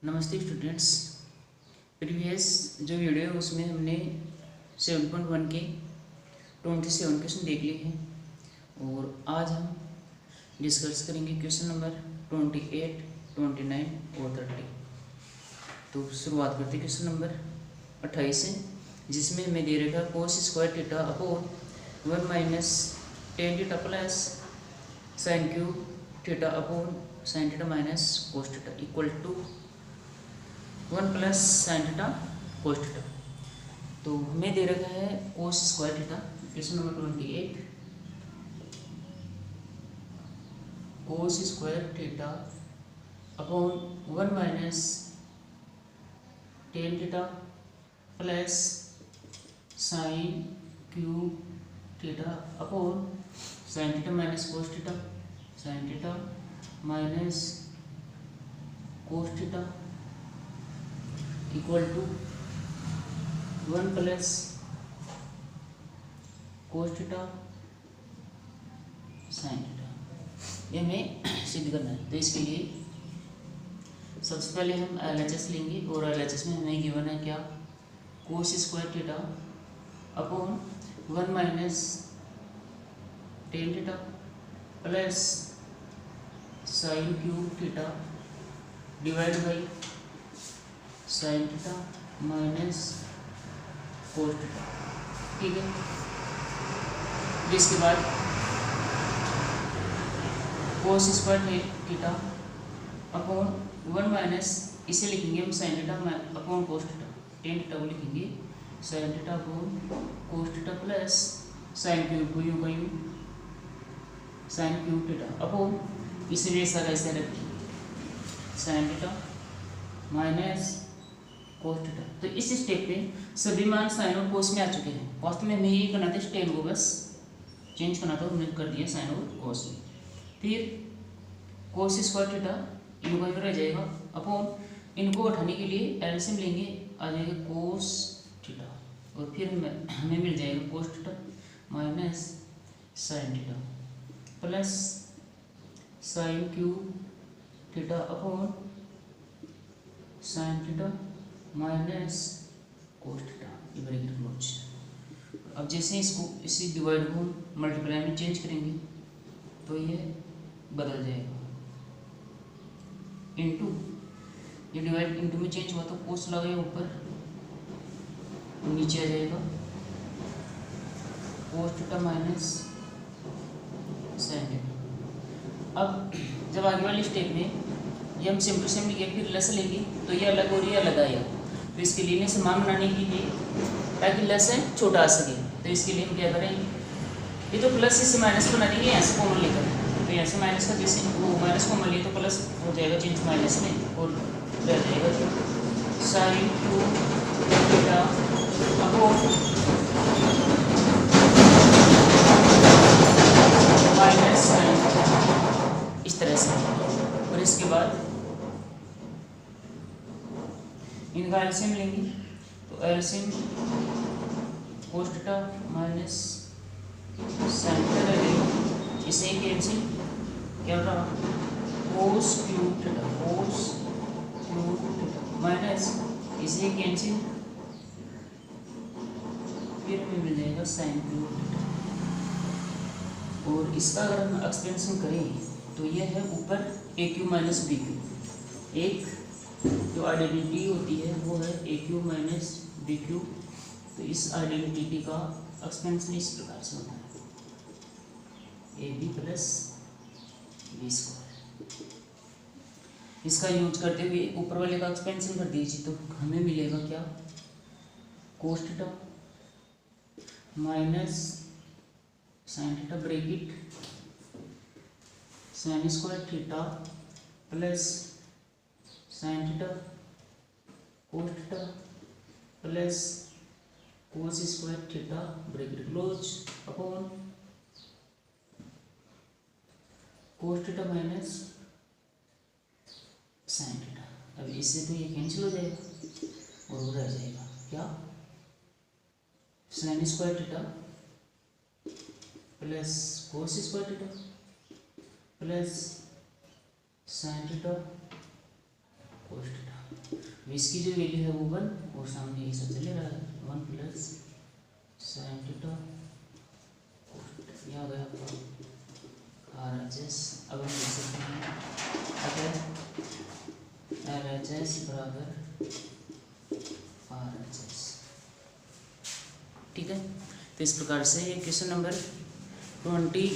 नमस्ते students. Previous जो video है उसमें हमने 7.1 के 27 क्वेश्चन देख लिए हैं और आज हम डिस्कस करेंगे क्वेश्चन नंबर 28, 29 और 30। तो शुरुआत करते हैं क्वेश्चन नंबर 28 से, जिसमें हमें दे रखा cos square theta upon 1 minus tan theta plus sine cube theta upon sine theta minus cos theta equal to 1 plus sine theta cos theta. तो हमें दे रखा है cos square theta. Question number 28, cos square theta upon 1 minus tan theta plus sine cube theta upon sine theta minus cos theta, sine theta minus cos theta equal to 1 plus cos theta sine theta. ये हमें सिद्ध करना है। तो इसके लिए सबसे पहले हम LHS लेंगे और LHS में हमें गिवन है क्या, कोस square theta upon 1 minus tan theta plus sine cube theta divide by sine theta minus cos theta. ठीक है। इसके बाद कोस स्क्वायर थीटा अपॉन 1 माइनस, इसे लिखेंगे हम sine theta upon cos theta, tan theta को लिखेंगे sine theta upon cos theta plus sine cube को यूं का यूं साइन क्यूब थीटा अपॉन, इसलिए ऐसा कैसे रखेंगे sign theta minus cos theta. तो इस स्टेप पे सभी मान साइन और कोस में आ चुके हैं। वास्तव में हमें ये करना था, टेन को बस चेंज करना था, हमने कर दिया साइन और कोस में। फिर कोस स्क्वायर थीटा इनको में रह जाएगा अपॉन, इनको उठाने के लिए एलसीएम लेंगे, आ जाएगा कोस थीटा और फिर हमें मिल जाएगा cos theta minus sine theta plus sine cube theta upon sine theta minus cos theta, ये ब्रैकेट क्लोज। अब जैसे इसको इसी डिवाइड को मल्टीप्लाई में चेंज करेंगे तो ये बदल जाएगा इनटू, ये डिवाइड इनटू में चेंज हुआ तो कोस लगा ऊपर, नीचे आ जाएगा cos theta minus sine theta. अब जब आगे वाली स्टेप में ये हम सिंपल सेम लिखे फिर लस लेंगे तो ये अलग और ये अलग आएगा। तो इसके लिए समान बनाने के लिए, ताकि लस है छोटा आ सके, तो इसके लिए हम क्या करेंगे, ये तो प्लस इससे माइनस बना देंगे, यहाँ से कॉमन लेकर, तो यहाँ से माइनस का जैसे वो माइनस कॉमन लिए तो प्लस हो जाएगा चेंज माइनस में और रह जाएगा sine cube theta upon minus sine, इस तरह से। और इसके बाद इनका एलसीएम लेंगे तो LCM cos theta minus sine theta लगेगा, इसे एक एलसीएम क्या रहा cos cube theta, cos cube theta minus इसे एक एलसीएम, फिर हमें मिल जाएगा साइन क्यूब थीटा। और इसका अगर हम एक्सपेंशन करें तो यह है ऊपर ए क्यू माइनस बी क्यू, एक जो आइडेंटिटी होती है वो है ए क्यू माइनस बी क्यू। तो इस आइडेंटिटी का एक्सपेंशन इस प्रकार से होता है A B plus B square. इसका यूज करते हुए ऊपर वाले का एक्सपेंशन कर दीजिए तो हमें मिलेगा क्या, cos theta minus sine theta bracket sine square theta plus sine theta cos theta plus cos square theta bracket close upon cos theta minus sine theta. अब इससे तो ये कैंसिल हो जाएगा और वो रह जाएगा क्या, sine square theta plus cos square theta plus sine theta cos theta. इसकी जो वैल्यू है वो 1 और सामने ये सब चले रहा है 1 प्लस साइन थीटा यह हो गया आपका RHS। अब हम लिख सकते हैं अगर LHS बराबर RHS। ठीक है, तो इस प्रकार से ये क्वेश्चन नंबर 28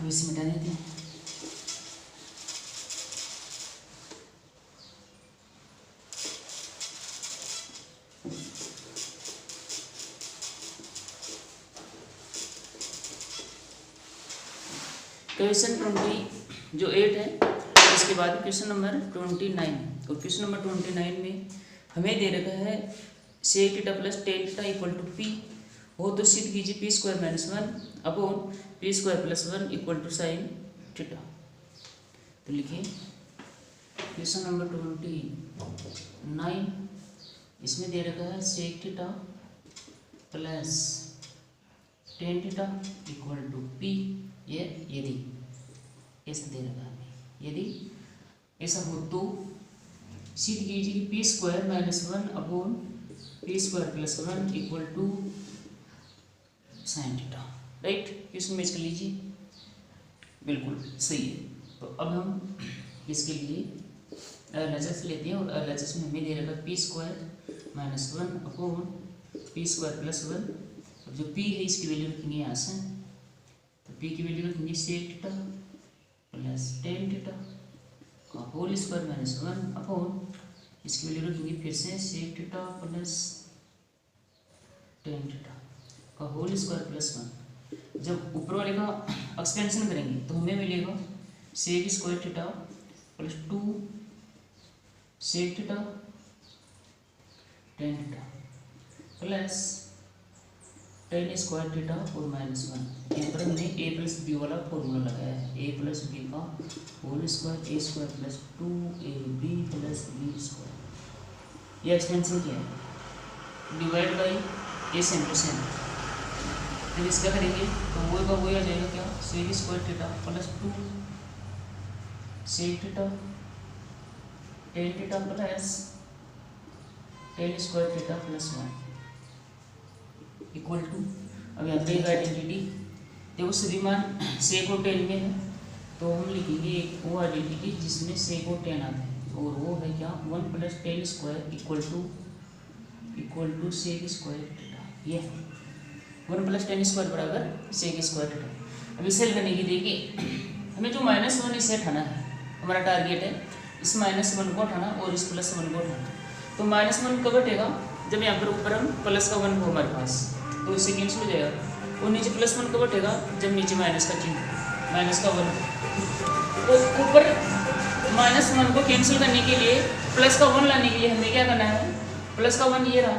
इसे मिटा देते हैं। क्वेश्चन 8 है, इसके बाद क्वेश्चन नंबर 29 और क्वेश्चन नंबर 29 में हमें दे रखा है sec theta plus tan theta equal to P हो तो सिद्ध कीजिए P square minus 1 upon P square plus 1 equal to sine theta. तो लिखिए क्वेश्चन नंबर 29, इसमें दे रखा है sec theta plus tan theta equal to P. ये यदि ऐसा दे रखा है, यदि ऐसा हो तो सिद्ध कीजिए कि P square minus 1 upon P square plus 1 equal to sine theta. Right, question में इसका लीजिए, बिल्कुल सही है। तो अब हम इसके लिए LHS लेते हैं और LHS में हमें दे रखा है P square minus 1 upon P square plus 1। अब जो पी है इसकी वैल्यू रखेंगे यहाँ से, तो पी की वैल्यू रखेंगे sec theta plus tan theta का होल स्क्वायर माइनस 1 अपॉन इसकी वैल्यू रखेंगे फिर से sec theta plus tan theta का होल स्क्वायर प्लस 1। जब ऊपर वाले का एक्सपेंशन करेंगे तो हमें मिलेगा sec square theta plus 2 sec theta tan theta plus tan square theta और माइनस 1। यहाँ पर हमने ए प्लस बी वाला फॉर्मूला लगाया है, ए प्लस बी का whole square A square plus 2ab plus B square. यह एक्सपेंशन क्या है, divide by A same to same. जब इसका करेंगे तो वो का वो आ जाएगा क्या, sec square theta plus 2 sec theta tan theta plus tan square theta plus 1 equal to. अब यहाँ पे एक आइडेंटिटी देखो सभी मान सेक और टेन में है, तो हम लिखेंगे एक वो आइडेंटिटी जिसमें सेक और टेन आता है और वो है क्या 1 plus tan square equal to sec square theta. ये 1 प्लस टेन स्क्वायर बराबर सेक स्क्वायर थीटा। अब इसे हल करने की देखिए हमें जो माइनस 1 इसे हटाना है, हमारा टारगेट है इस माइनस 1 को हटाना और इस प्लस 1 को हटाना। तो माइनस 1 कब हटेगा, जब यहाँ पर ऊपर हम प्लस का 1 हो हमारे पास, तो इससे कैंसिल हो जाएगा। और नीचे प्लस 1 कब हटेगा, जब नीचे माइनस का चिन्ह माइनस का 1। तो ऊपर माइनस 1 को कैंसिल करने के लिए प्लस का 1 लाने के लिए हमें क्या करना है, प्लस का 1 ये रहा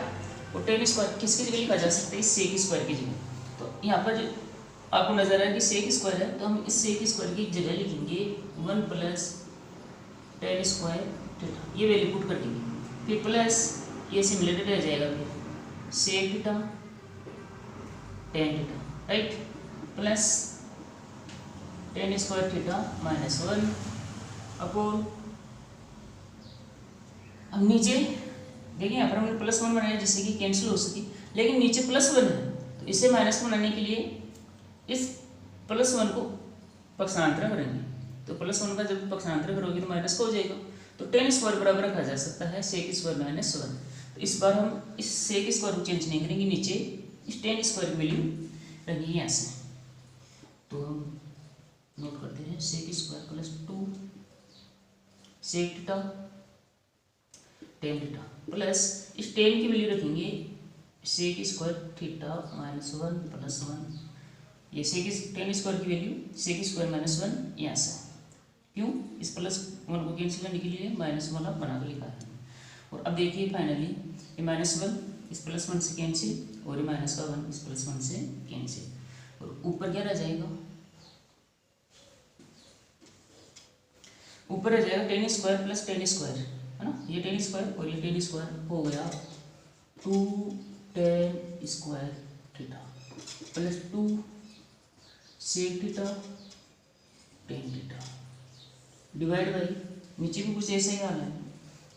और टेन स्क्वायर किसकी जगह लिखा जा सकता है, सेक स्क्वायर की जगह। तो यहाँ पर आपको नजर आ रहा है कि सेक स्क्वायर है, तो हम इस सेक स्क्वायर की जगह लिखेंगे 1 प्लस टेन स्क्वायर थीटा, ये वैल्यू पुट कर देंगे, फिर प्लस ये सिमिलरिटी रह जाएगा, फिर sec theta tan theta, right, plus tan square theta minus 1 upon. अब नीचे देखिए यहाँ पर हमने प्लस 1 बनाया जिससे कि कैंसिल हो सके, लेकिन नीचे प्लस 1 है, तो इसे माइनस बनाने के लिए इस प्लस 1 को पक्षांतर करेंगे। तो प्लस 1 का जब पक्षांतर करोगे तो माइनस का हो जाएगा। तो टेन स्क्वायर बराबर रखा जा सकता है सेक स्क्वायर माइनस 1। तो इस बार हम इस सेक स्क्वायर को चेंज नहीं करेंगे, नीचे इस टेन स्क्वायर की वैल्यू रखेंगे यहाँ से। तो हम नोट करते हैं sec square plus 2 sec theta tan theta plus इस टेन की वैल्यू रखेंगे sec square theta minus 1 plus 1। ये सेक टेन स्क्वायर की वैल्यू सेक स्क्वायर माइनस 1 यहाँ से, क्यों, इस प्लस 1 को कैंसिल करने के लिए माइनस वाला बना कर लिखा है। और अब देखिए फाइनली ये माइनस 1 इस प्लस 1 से कैंसिल और ये माइनस का 1 इस प्लस 1 से कैंसिल, और ऊपर क्या रह जाएगा, ऊपर रह जाएगा ten square plus tan square, है ना, ये टेन स्क्वायर और ये टेन स्क्वायर हो गया 2 tan square theta plus 2 sec theta tan theta divide by, नीचे भी कुछ ऐसा ही आ रहा है,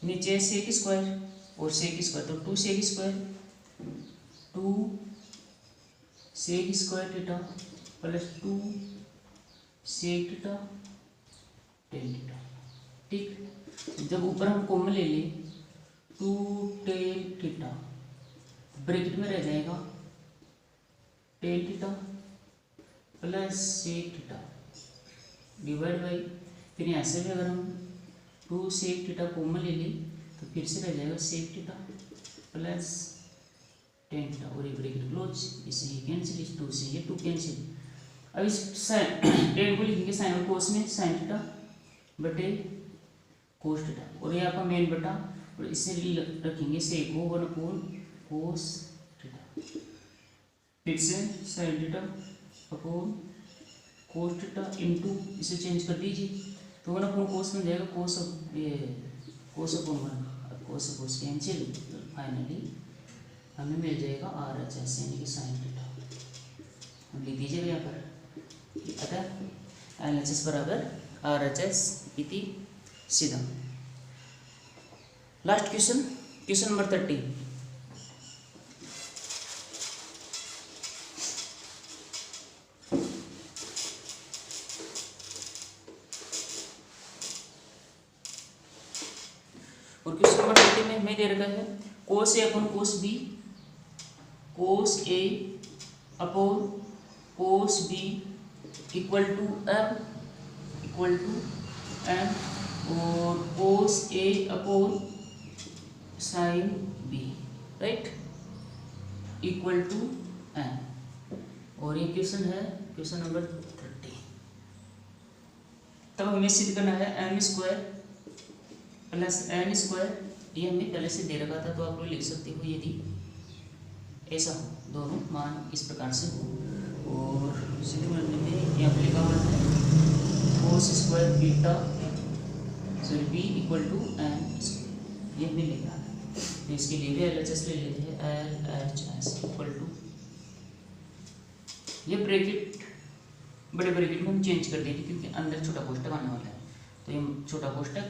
नीचे सेक स्क्वायर और सेक स्क्वायर, तो 2 sec square 2 sec square theta plus 2 sec theta tan theta. ठीक, जब ऊपर हम कॉमन ले लें 2 टेन थीटा ब्रैकेट में रह जाएगा tan theta plus sec theta divide by, फिर यहाँ से भी अगर हम 2 सेक थीटा कॉमन ले लें तो फिर से रह जाएगा sec theta plus tan theta और ये ब्रैकेट क्लोज, इससे ये कैंसिल, इस 2 से ये 2 कैंसिल। अब इस साइन टेन को लिखेंगे साइन और कोस में, साइन थीटा बटे कोस थीटा और ये आपका मेन बटा, और इससे रखेंगे सेक को 1 कोस थीटा, फिर से sine theta upon cos theta into, इसे चेंज कर दीजिए तो 1 कोस में जाएगा कोस, ये कोस अपॉन 1, कोस कोस कैंसिल, फाइनली हमें मिल जाएगा RHS यानी कि साइन थीटा। हम लिख दीजिएगा यहाँ पर, अतः LHS बराबर RHS इति सीधा। Last question, question number 30। और क्वेश्चन नंबर 30 में हमें दे रखा है cos A upon cos B, cos A upon cos B equal to M और cos A upon sine B, right, equal to M. और ये क्वेश्चन है क्वेश्चन नंबर 30। तब हमें सिद्ध करना है m square plus n square, ये हमें पहले से दे रखा था तो आप लोग लिख सकते हो यदि ऐसा हो, दोनों मान इस प्रकार से हो। और सिद्ध करने में यहाँ पर लिखा हुआ है cos square beta sorry b equal to n square, ये हमें लिखना है। तो इसके लिए भी LHS ले लेते हैं, LHS इक्वल टू, ये ब्रैकेट बड़े ब्रैकेट में हम चेंज कर देंगे क्योंकि अंदर छोटा कोष्टक आने वाला है, तो ये छोटा कोष्टक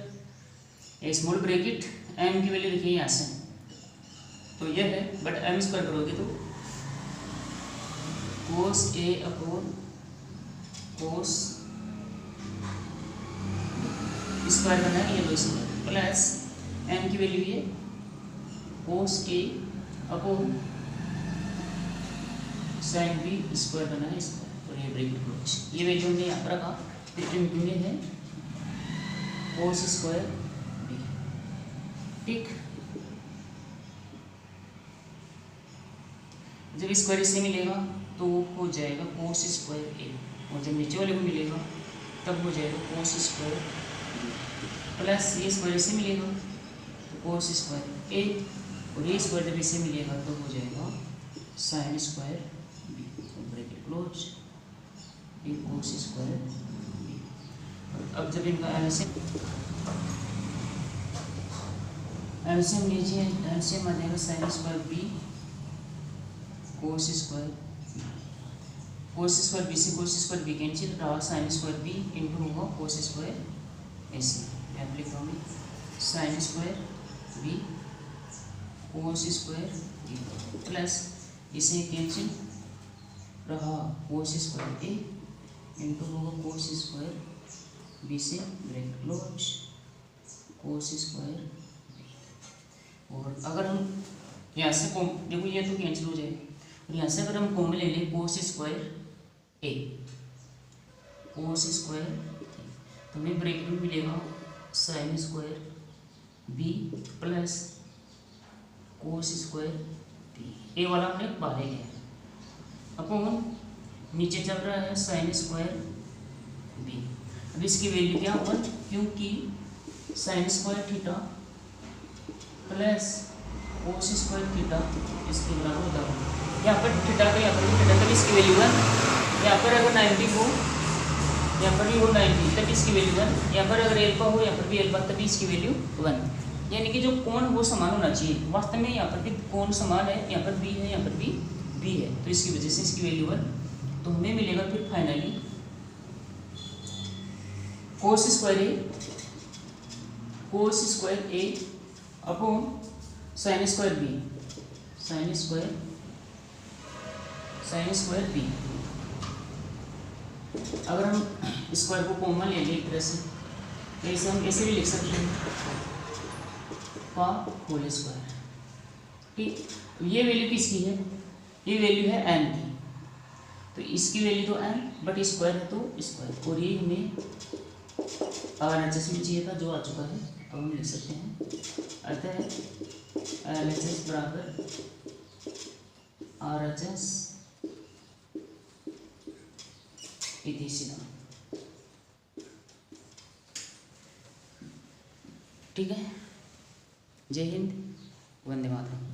स्मॉल ब्रैकेट एम की वैल्यू देखिए यहाँ से, तो यह है, बट एम स्क्वायर करोगे तो कोस ए अपॉन कोस स्क्वायर करना है, ये लो स्क्वायर प्लस एम की वैल्यू ये कोस A upon sine B square करना है स्क्वायर, और ये ब्रैकेट क्लोज, ये वैल्यू हमने यहाँ पर रखा, फिर इनटू है कोस स्क्वायर बी। ठीक, जब स्क्वायर इससे मिलेगा तो हो जाएगा कोस स्क्वायर ए, और जब नीचे वाले को मिलेगा तब हो जाएगा कोस स्क्वायर प्लस ये स्क्वायर इससे मिलेगा तो कोस स्क्वायर ए, और ये स्क्वायर जब इससे मिलेगा तो हो जाएगा sine square b, bracket close, ये कोस स्क्वायर बी। अब जब इनका एलसीएम लीजिए, एलसीएम आ जाएगा sine square b cos square b से कोस स्क्वायर बी कैंसिल रहा, साइन स्क्वायर बी इंटू होगा कोस स्क्वायर ऐसे, मैं लिख रहा हूँ sine square b cos square B plus इसे कैंसिल रहा कोस स्क्वायर ए इंटू होगा कोस स्क्वायर बी से ब्रैकेट क्लोज कोस स्क्वायर। और अगर हम यहाँ से देखो ये तो कैंसिल हो जाएगा, और यहाँ से अगर हम कॉमन ले लें कोस स्क्वायर ए कोस स्क्वायर, तो हमें ब्रैकेट में मिलेगा sine square B plus cos square B, A वाला हमने बाहर लिया अपॉन नीचे चल रहा है साइन स्क्वायर बी। अब इसकी वैल्यू क्या होगा, क्योंकि sine square theta plus cos square theta इसके बराबर होता है, यहाँ पर थीटा का यहाँ पर थीटा तब इसकी वैल्यू 1, यहाँ पर अगर 90 हो यहाँ पर भी हो 90 तब इसकी वैल्यू 1, यहाँ पर अगर एल्फा हो यहाँ पर भी एल्फा तब इसकी वैल्यू 1। यानी कि जो कोण वो समान होना चाहिए। वास्तव में यहाँ पर भी कोण समान है, यहाँ पर बी है, यहाँ पर भी बी है, तो इसकी वजह से इसकी वैल्यू 1। तो हमें मिलेगा फिर finally cos square A upon sine square B, sine square B. अगर हम स्क्वायर को कॉमन ले लें एक तरह से, तो इसे हम ऐसे भी लिख सकते हैं का होल स्क्वायर। ठीक, तो ये वैल्यू किसकी है? ये वैल्यू है n की, तो इसकी वैल्यू तो n बट स्क्वायर है तो स्क्वायर, और ये हमें RHS में चाहिए था जो आ चुका है। अब हम लिख सकते हैं अतः LHS बराबर RHS इति सीधा। ठीक है, जय हिंद, वंदे मातरम।